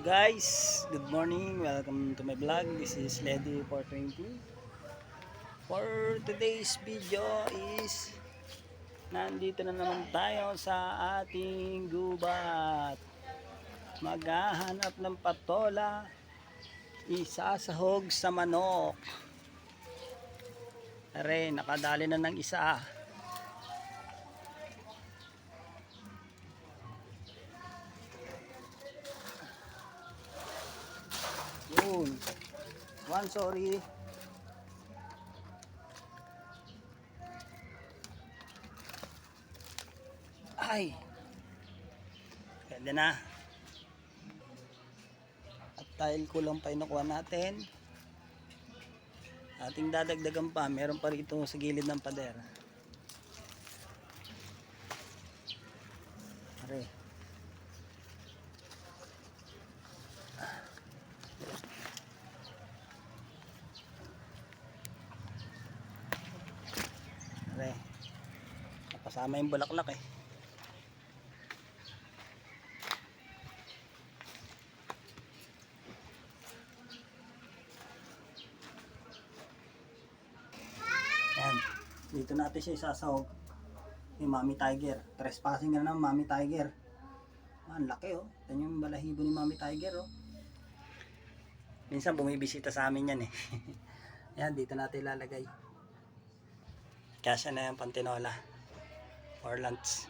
Guys, good morning. Welcome to my vlog. This is Lady 420. For today's video is nandito na naman tayo sa ating gubat. Maghahanap ng patola, isasahog sa manok. Are, nakadali na ng isa. Yun. One, sorry. Ay. Pwede na. At dahil kulang pa inukuha natin, ating dadagdagan pa. Meron pa rito sa gilid ng pader. Are. Are. Napasama yung bulaklak eh. Yan. Dito natin siya isasahog. Yung Mami Tiger. Trespassing na ng Mami Tiger. Ang laki oh. Yan yung balahibo ni Mami Tiger oh. Minsan bumibisita sa amin yan eh. Yan, dito natin ilalagay. Kasya na yung pantinola. For lunch.